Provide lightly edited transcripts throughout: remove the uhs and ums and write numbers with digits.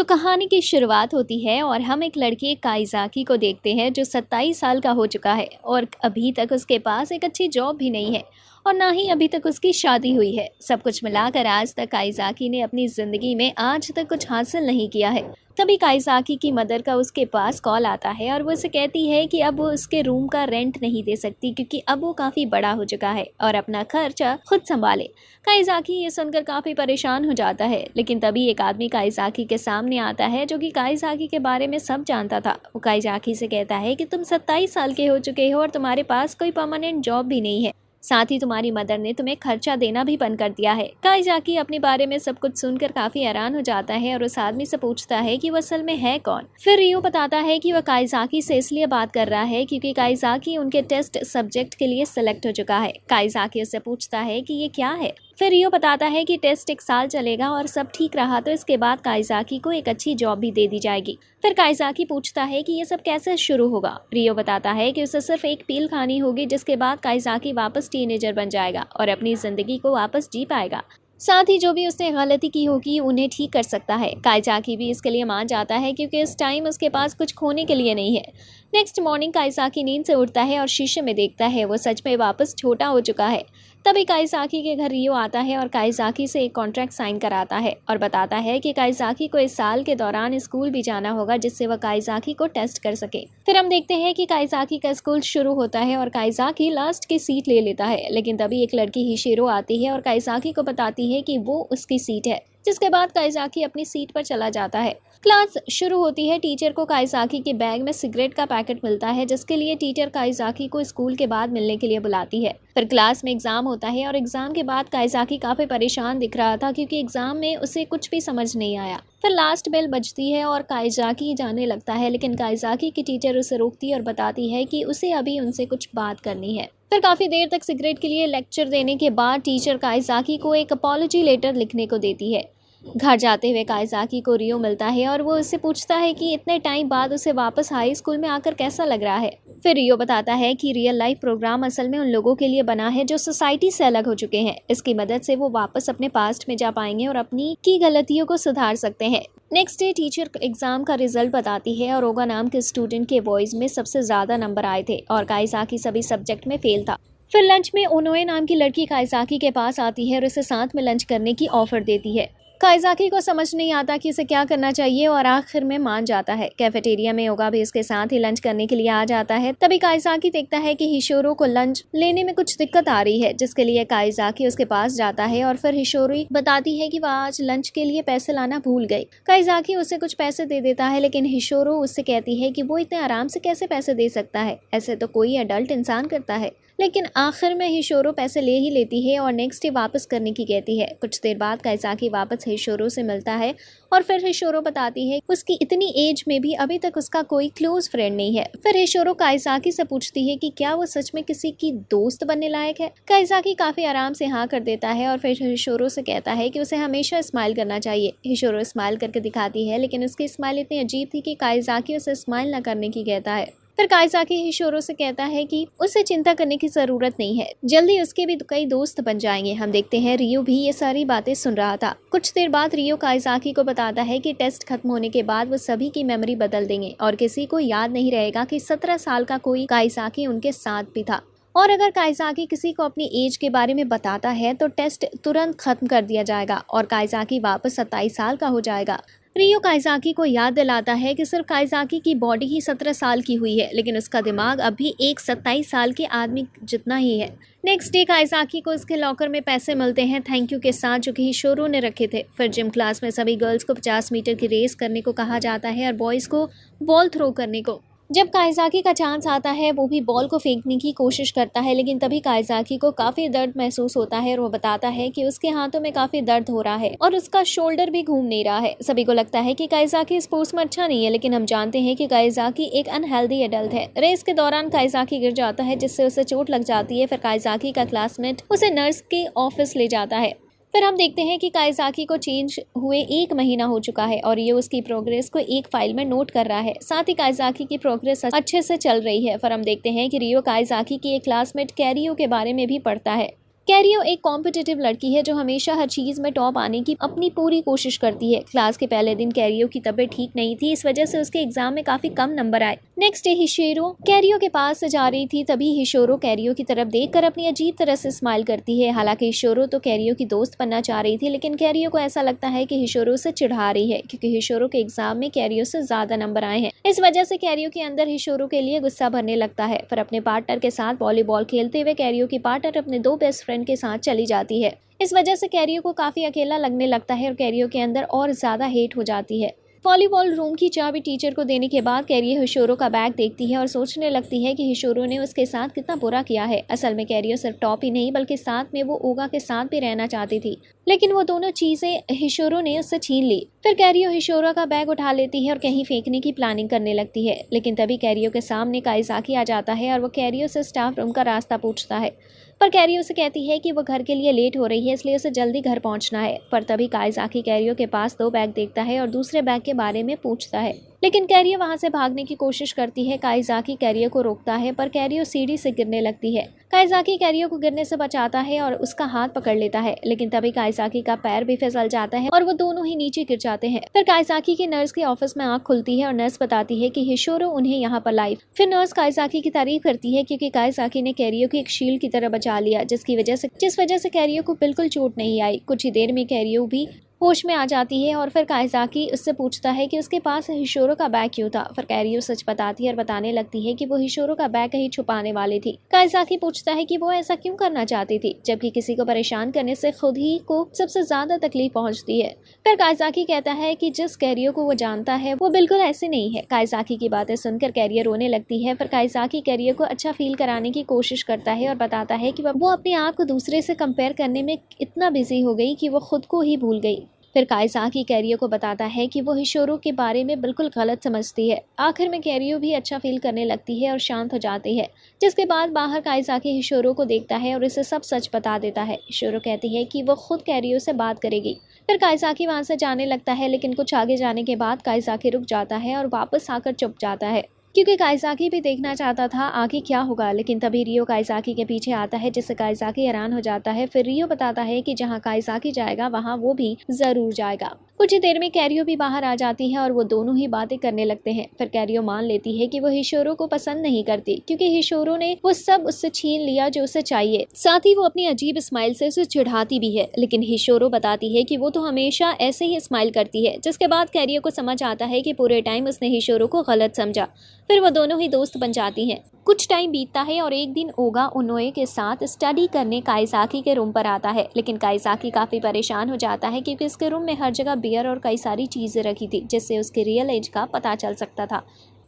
तो कहानी की शुरुआत होती है और हम एक लड़के काइज़ाकी को देखते हैं जो 27 साल का हो चुका है और अभी तक उसके पास एक अच्छी जॉब भी नहीं है और ना ही अभी तक उसकी शादी हुई है। सब कुछ मिलाकर आज तक काइज़ाकी ने अपनी ज़िंदगी में आज तक कुछ हासिल नहीं किया है। तभी काइज़ाकी की मदर का उसके पास कॉल आता है और वो उसे कहती है कि अब वो उसके रूम का रेंट नहीं दे सकती क्योंकि अब वो काफ़ी बड़ा हो चुका है और अपना खर्चा खुद संभाले। काइज़ाकी ये सुनकर काफ़ी परेशान हो जाता है, लेकिन तभी एक आदमी काइज़ाकी के सामने आता है जो कि काइज़ाकी के बारे में सब जानता था। वो काइज़ाकी से कहता है कि तुम 27 साल के हो चुके हो और तुम्हारे पास कोई परमानेंट जॉब भी नहीं है, साथ ही तुम्हारी मदर ने तुम्हें खर्चा देना भी बंद कर दिया है। काइज़ाकी अपने बारे में सब कुछ सुनकर काफी हैरान हो जाता है और उस आदमी से पूछता है कि वह असल में है कौन। फिर रियो बताता है कि वह काइज़ाकी से इसलिए बात कर रहा है क्योंकि काइज़ाकी उनके टेस्ट सब्जेक्ट के लिए सिलेक्ट हो चुका है। काइज़ाकी उससे पूछता है कि ये क्या है। फिर रियो बताता है कि टेस्ट 1 साल चलेगा और सब ठीक रहा तो इसके बाद काइज़ाकी को एक अच्छी जॉब भी दे दी जाएगी। फिर काइज़ाकी पूछता है कि ये सब कैसे शुरू होगा। रियो बताता है कि उसे सिर्फ एक पील खानी होगी जिसके बाद काइज़ाकी वापस टीनेजर बन जाएगा और अपनी जिंदगी को वापस जी पाएगा। साथ ही जो भी उसने गलती की होगी उन्हें ठीक कर सकता है। काइज़ाकी भी इसके लिए मान जाता है क्योंकि इस टाइम उसके पास कुछ खोने के लिए नहीं है। नेक्स्ट मॉर्निंग काइज़ाकी नींद से उठता है और शीशे में देखता है वो सच में वापस छोटा हो चुका है। तभी काइज़ाकी के घर रियो आता है और काइज़ाकी से एक कॉन्ट्रैक्ट साइन कराता है और बताता है कि काइज़ाकी को इस साल के दौरान स्कूल भी जाना होगा जिससे वह काइज़ाकी को टेस्ट कर सके। फिर हम देखते हैं कि काइज़ाकी का स्कूल शुरू होता है और काइज़ाकी लास्ट की सीट ले लेता है, लेकिन तभी एक लड़की हिशिरो आती है और काइज़ाकी को बताती है कि वो उसकी सीट है, जिसके बाद काइज़ाकी अपनी सीट पर चला जाता है। क्लास शुरू होती है। टीचर को काइज़ाकी के बैग में सिगरेट का पैकेट मिलता है जिसके लिए टीचर काइज़ाकी को स्कूल के बाद मिलने के लिए बुलाती है। फिर क्लास में एग्जाम होता है और एग्जाम के बाद काइज़ाकी काफी परेशान दिख रहा था क्योंकि एग्जाम में उसे कुछ भी समझ नहीं आया। फिर लास्ट बेल बजती है और काइज़ाकी जाने लगता है, लेकिन काइज़ाकी की टीचर उसे रोकती है और बताती है कि उसे अभी उनसे कुछ बात करनी है। फिर काफी देर तक सिगरेट के लिए लेक्चर देने के बाद टीचर काइज़ाकी को एक अपॉलॉजी लेटर लिखने को देती है। घर जाते हुए काइज़ाकी को रियो मिलता है और वो उससे पूछता है कि इतने टाइम बाद उसे वापस हाई स्कूल में आकर कैसा लग रहा है। फिर रियो बताता है कि रियल लाइफ प्रोग्राम असल में उन लोगों के लिए बना है जो सोसाइटी से अलग हो चुके हैं। इसकी मदद से वो वापस अपने पास्ट में जा पाएंगे और अपनी की गलतियों को सुधार सकते हैं। नेक्स्ट डे टीचर एग्जाम का रिजल्ट बताती है और ओगा नाम के स्टूडेंट के वॉइस में सबसे ज्यादा नंबर आए थे और काइज़ाकी सभी सब्जेक्ट में फेल था। फिर लंच में ओनोए नाम की लड़की काइज़ाकी के पास आती है और उसे साथ में लंच करने की ऑफर देती है। काइज़ाकी को समझ नहीं आता कि उसे क्या करना चाहिए और आखिर में मान जाता है। कैफेटेरिया में ओगा भी इसके साथ ही लंच करने के लिए आ जाता है। तभी काइज़ाकी देखता है कि हिशोरो को लंच लेने में कुछ दिक्कत आ रही है, जिसके लिए काइज़ाकी उसके पास जाता है और फिर हिशोरो बताती है कि वह आज लंच के लिए पैसे लाना भूल गई। काइज़ाकी उसे कुछ पैसे दे देता है, लेकिन हिशोरो उससे कहती है कि वो इतने आराम से कैसे पैसे दे सकता है, ऐसे तो कोई अडल्ट इंसान करता है। लेकिन आखिर में हिशोरो पैसे ले ही लेती है और नेक्स्ट डे वापस करने की कहती है। कुछ देर बाद काइज़ाकी वापस हिशोरो से मिलता है और फिर हिशोरो बताती है उसकी इतनी एज में भी अभी तक उसका कोई क्लोज फ्रेंड नहीं है। फिर हिशोरो काइज़ाकी से पूछती है कि क्या वो सच में किसी की दोस्त बनने लायक है। काइज़ाकी काफी आराम से हाँ कर देता है और फिर हिशोरो से कहता है कि उसे हमेशा स्माइल करना चाहिए। हिशोरो स्माइल करके दिखाती है, लेकिन उसकी स्माइल इतनी अजीब थी कि काइज़ाकी उसे स्माइल न करने की कहता है। फिर काइज़ाकी हिशोरो से कहता है कि उसे चिंता करने की जरूरत नहीं है, जल्दी उसके भी कई दोस्त बन जाएंगे। हम देखते हैं रियो भी ये सारी बातें सुन रहा था। कुछ देर बाद रियो काइज़ाकी को बताता है कि टेस्ट खत्म होने के बाद वो सभी की मेमोरी बदल देंगे और किसी को याद नहीं रहेगा कि 17 साल का कोई काइज़ाकी उनके साथ भी था। और अगर काइज़ाकी किसी को अपनी एज के बारे में बताता है तो टेस्ट तुरंत खत्म कर दिया जाएगा और काइज़ाकी वापस 27 साल का हो जाएगा। रियो काइज़ाकी को याद दिलाता है कि सिर्फ काइज़ाकी की बॉडी ही 17 साल की हुई है, लेकिन उसका दिमाग अब भी एक 27 साल के आदमी जितना ही है। नेक्स्ट डे काइज़ाकी को उसके लॉकर में पैसे मिलते हैं थैंक यू के साथ, जो कि हिशोरो ने रखे थे। फिर जिम क्लास में सभी गर्ल्स को 50 मीटर की रेस करने को कहा जाता है और बॉयज़ को बॉल थ्रो करने को। जब काइज़ाकी का चांस आता है वो भी बॉल को फेंकने की कोशिश करता है, लेकिन तभी काइज़ाकी को काफी दर्द महसूस होता है और वो बताता है कि उसके हाथों में काफी दर्द हो रहा है और उसका शोल्डर भी घूम नहीं रहा है। सभी को लगता है कि काइज़ाकी स्पोर्ट्स में अच्छा नहीं है, लेकिन हम जानते हैं कि काइज़ाकी एक अनहेल्दी एडल्ट है। रेस के दौरान काइज़ाकी गिर जाता है जिससे उसे चोट लग जाती है। फिर काइज़ाकी का क्लासमेट उसे नर्स के ऑफिस ले जाता है। फिर हम देखते हैं कि काइज़ाकी को चेंज हुए 1 महीना हो चुका है और ये उसकी प्रोग्रेस को एक फाइल में नोट कर रहा है। साथ ही काइज़ाकी की प्रोग्रेस अच्छे से चल रही है। फिर हम देखते हैं कि रियो काइज़ाकी की एक क्लासमेट कैरियो के बारे में भी पढ़ता है। कैरियो एक कॉम्पिटिटिव लड़की है जो हमेशा हर चीज़ में टॉप आने की अपनी पूरी कोशिश करती है। क्लास के पहले दिन कैरियो की तबीयत ठीक नहीं थी, इस वजह से उसके एग्जाम में काफ़ी कम नंबर आए। नेक्स्ट डे हिशोरो कैरियो के पास से जा रही थी, तभी हिशोरो कैरियो की तरफ देखकर अपनी अजीब तरह से स्माइल करती है। हालांकि हिशोरो तो कैरियो की दोस्त बनना चाह रही थी, लेकिन कैरियो को ऐसा लगता है कि हिशोरो से चिढ़ा रही है, क्योंकि हिशोरो के एग्जाम में कैरियो से ज़्यादा नंबर आए हैं। इस वजह से कैरियो के अंदर हिशोरो के लिए गुस्सा भरने लगता है। फिर अपने पार्टनर के साथ वॉलीबॉल खेलते हुए कैरियो की पार्टनर अपने दो बेस्ट फ्रेंड के साथ चली जाती है। इस वजह से कैरियो को काफ़ी अकेला लगने लगता है और कैरियो के अंदर और ज़्यादा हेट हो जाती है। वॉलीबॉल रूम की चाबी टीचर को देने के बाद कैरियो हिशोरो का बैग देखती है और सोचने लगती है कि हिशोरो ने उसके साथ कितना बुरा किया है। असल में कैरियो सिर्फ टॉप ही नहीं बल्कि साथ में वो ओगा के साथ भी रहना चाहती थी, लेकिन वो दोनों चीज़ें हिशोरो ने उससे छीन ली। फिर कैरियो हिशोरो का बैग उठा लेती है और कहीं फेंकने की प्लानिंग करने लगती है, लेकिन तभी कैरियो के सामने काइज़ाकी आ जाता है और वो कैरियो से स्टाफ रूम का रास्ता पूछता है। पर कैरियो से कहती है कि वो घर के लिए लेट हो रही है, इसलिए उसे जल्दी घर पहुंचना है। पर तभी काइज़ाकी कैरियो के पास दो बैग देखता है और दूसरे बैग के बारे में पूछता है, लेकिन कैरियो वहां से भागने की कोशिश करती है। काइज़ाकी कैरियो को रोकता है, पर कैरियो सीढ़ी से गिरने लगती है। काइज़ाकी कैरियो को गिरने से बचाता है और उसका हाथ पकड़ लेता है, लेकिन तभी काइज़ाकी का पैर भी फिसल जाता है और वो दोनों ही नीचे गिर जाते हैं। फिर काइज़ाकी की नर्स के ऑफिस में आंख खुलती है और नर्स बताती है कि हिशोरो उन्हें यहाँ पर लाई। फिर नर्स काइज़ाकी की तारीफ करती है क्योंकि काइज़ाकी ने कैरियो की एक शील्ड की तरह बचा लिया, जिस वजह से कैरियो को बिल्कुल चोट नहीं आई। कुछ ही देर में कैरियो भी होश में आ जाती है और फिर काइज़ाकी उससे पूछता है कि उसके पास हिशोरो का बैग क्यों था। फिर कैरियो सच बताती है और बताने लगती है कि वो हिशोरो का बैग कहीं छुपाने वाली थी। काइज़ाकी पूछता है कि वो ऐसा क्यों करना चाहती थी, जबकि किसी को परेशान करने से खुद ही को सबसे ज्यादा तकलीफ पहुंचती है। फिर काइज़ाकी कहता है कि जिस कैरियो को वो जानता है वो बिल्कुल ऐसे नहीं है। काइज़ाकी की बातें सुनकर कैरियो रोने लगती है। फिर काइज़ाकी कैरियो को अच्छा फील कराने की कोशिश करता है और बताता है कि वो अपने आप को दूसरे से कंपेयर करने में इतना बिजी हो गई कि वो खुद को ही भूल गई। फिर काइज़ाकी कैरियो को बताता है कि वो हिशोरो के बारे में बिल्कुल गलत समझती है। आखिर में कैरियो भी अच्छा फील करने लगती है और शांत हो जाती है, जिसके बाद बाहर काइज़ाकी हिशोरो को देखता है और इसे सब सच बता देता है। हिशोरो कहती है कि वो खुद कैरियो से बात करेगी। फिर काइज़ाकी वहाँ से जाने लगता है, लेकिन कुछ आगे जाने के बाद काइज़ाकी रुक जाता है और वापस आकर चुप जाता है, क्योंकि काइज़ाकी भी देखना चाहता था आगे क्या होगा। लेकिन तभी रियो काइज़ाकी के पीछे आता है, जिससे काइज़ाकी हैरान हो जाता है। फिर रियो बताता है कि जहाँ काइज़ाकी जाएगा वहाँ वो भी ज़रूर जाएगा। कुछ ही देर में कैरियो भी बाहर आ जाती है और वो दोनों ही बातें करने लगते हैं। फिर कैरियो मान लेती है कि वो हिशोरो को पसंद नहीं करती, क्योंकि हिशोरो ने वो सब उससे छीन लिया जो उसे चाहिए। साथ ही वो अपनी अजीब स्माइल से उसे चिढ़ाती भी है, लेकिन हिशोरो बताती है कि वो तो हमेशा ऐसे ही स्माइल करती है। जिसके बाद कैरियो को समझ आता है कि पूरे टाइम उसने हिशोरो को गलत समझा। फिर वो दोनों ही दोस्त बन जाती हैं। कुछ टाइम बीतता है और एक दिन ओगा उनोए के साथ स्टडी करने काइज़ाकी के रूम पर आता है, लेकिन काइज़ाकी काफ़ी परेशान हो जाता है क्योंकि उसके रूम में हर जगह बियर और कई सारी चीज़ें रखी थी, जिससे उसके रियल एज का पता चल सकता था।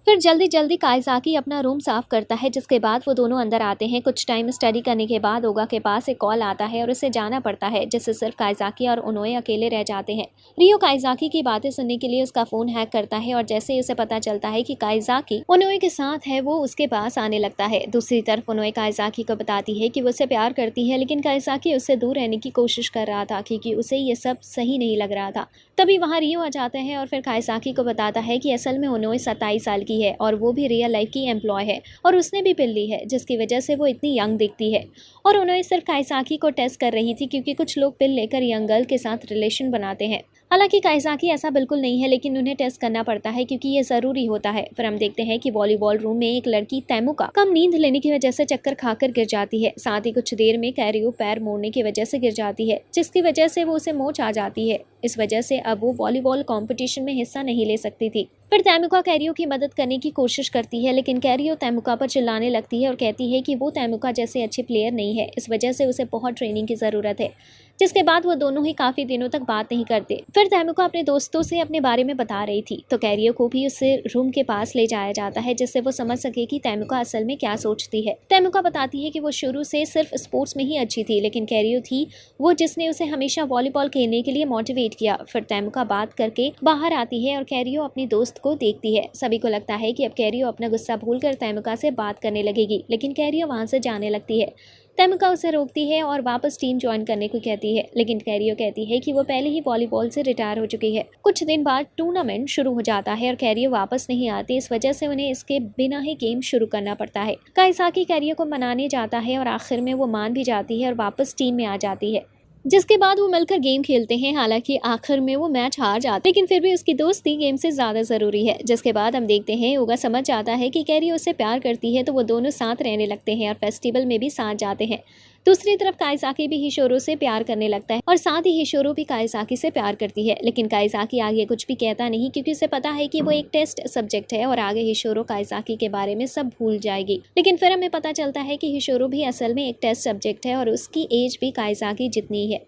फिर जल्दी जल्दी काइज़ाकी अपना रूम साफ करता है, जिसके बाद वो दोनों अंदर आते हैं। कुछ टाइम स्टडी करने के बाद ओगा के पास एक कॉल आता है और उसे जाना पड़ता है, जिससे सिर्फ काइज़ाकी और उनोए अकेले रह जाते हैं। रियो काइज़ाकी की बातें सुनने के लिए उसका फ़ोन हैक करता है और जैसे ही उसे पता चलता है कि काइज़ाकी उनोए के साथ है, वो उसके पास आने लगता है। दूसरी तरफ उनोए काइज़ाकी को बताती है कि वो उसे प्यार करती है, लेकिन काइज़ाकी उससे दूर रहने की कोशिश कर रहा था क्योंकि उसे ये सब सही नहीं लग रहा था। तभी वहाँ रियो आ जाता है और फिर काइज़ाकी को बताता है कि असल में उनोए 27 साल की है और वो भी रियल लाइफ की एम्प्लॉय है और उसने भी पिल ली है, जिसकी वजह से वो इतनी यंग दिखती है। और उन्होंने सिर्फ काइज़ाकी को टेस्ट कर रही थी क्योंकि कुछ लोग पिल लेकर यंग गर्ल के साथ रिलेशन बनाते हैं। हालांकि काइज़ाकी ऐसा बिल्कुल नहीं है, लेकिन उन्हें टेस्ट करना पड़ता है क्योंकि ये ज़रूरी होता है। फिर हम देखते हैं कि वॉलीबॉल रूम में एक लड़की तैमुका कम नींद लेने की वजह से चक्कर खाकर गिर जाती है। साथ ही कुछ देर में कैरियो पैर मोड़ने की वजह से गिर जाती है, जिसकी वजह से वो उसे मोच आ जाती है। इस वजह से अब वो वॉलीबॉल कंपटीशन में हिस्सा नहीं ले सकती थी। फिर तैमुका कैरियो की मदद करने की कोशिश करती है, लेकिन कैरियो तैमुका पर चिल्लाने लगती है और कहती है कि वो तैमुका जैसे अच्छी प्लेयर नहीं है, इस वजह से उसे बहुत ट्रेनिंग की ज़रूरत है। जिसके बाद वो दोनों ही काफ़ी दिनों तक बात नहीं करते। फिर तैमुका अपने दोस्तों से अपने बारे में बता रही थी, तो कैरियो को भी उसे रूम के पास ले जाया जाता है, जिससे वो समझ सके कि तैमुका असल में क्या सोचती है। तैमुका बताती है कि वो शुरू से सिर्फ स्पोर्ट्स में ही अच्छी थी, लेकिन कैरियो थी वो जिसने उसे हमेशा वॉलीबॉल खेलने के लिए मोटिवेट किया। फिर तैमुका बात करके बाहर आती है और कैरियो अपनी दोस्त को देखती है। सभी को लगता है कि अब कैरियो अपना गुस्सा भूलकर तैमुका से बात करने लगेगी, लेकिन कैरियो वहाँ से जाने लगती है। तैमुका उसे रोकती है और वापस टीम ज्वाइन करने को कहती है, लेकिन कैरियो कहती है कि वो पहले ही वॉलीबॉल से रिटायर हो चुकी है। कुछ दिन बाद टूर्नामेंट शुरू हो जाता है और कैरियो वापस नहीं आती, इस वजह से उन्हें इसके बिना ही गेम शुरू करना पड़ता है। काइसाकी कैरियो को मनाने जाता है और आखिर में वो मान भी जाती है और वापस टीम में आ जाती है, जिसके बाद वो मिलकर गेम खेलते हैं। हालांकि आखिर में वो मैच हार जाते, लेकिन फिर भी उसकी दोस्ती गेम से ज्यादा जरूरी है। जिसके बाद हम देखते हैं यूगा समझ जाता है कि कैरी उससे प्यार करती है, तो वो दोनों साथ रहने लगते हैं और फेस्टिवल में भी साथ जाते हैं। दूसरी तरफ काइसाकी भी हिशोरो से प्यार करने लगता है और साथ ही हिशोरो भी काइसाकी से प्यार करती है, लेकिन काइसाकी आगे कुछ भी कहता नहीं क्योंकि उसे पता है कि वो एक टेस्ट सब्जेक्ट है और आगे हिशोरो काइसाकी के बारे में सब भूल जाएगी। लेकिन फिर हमें पता चलता है कि हिशोरो भी असल में एक टेस्ट सब्जेक्ट है और उसकी एज भी काइसाकी जितनी है।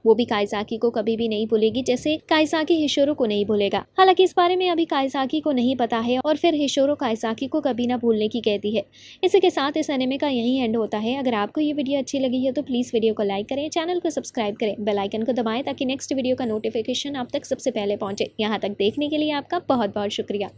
वो भी काइसाकी को कभी भी नहीं भूलेगी, जैसे काइसाकी हिशोरो को नहीं भूलेगा। हालांकि इस बारे में अभी काइसाकी को नहीं पता है और फिर हिशोरो काइसाकी को कभी ना भूलने की कहती है। इसी के साथ इस एनिमे का यही एंड होता है। अगर आपको ये वीडियो अच्छी लगी है तो प्लीज़ वीडियो को लाइक करें, चैनल को सब्सक्राइब करें, बेल आइकन को दबाएं ताकि नेक्स्ट वीडियो का नोटिफिकेशन आप तक सबसे पहले पहुंचे। यहाँ तक देखने के लिए आपका बहुत बहुत शुक्रिया।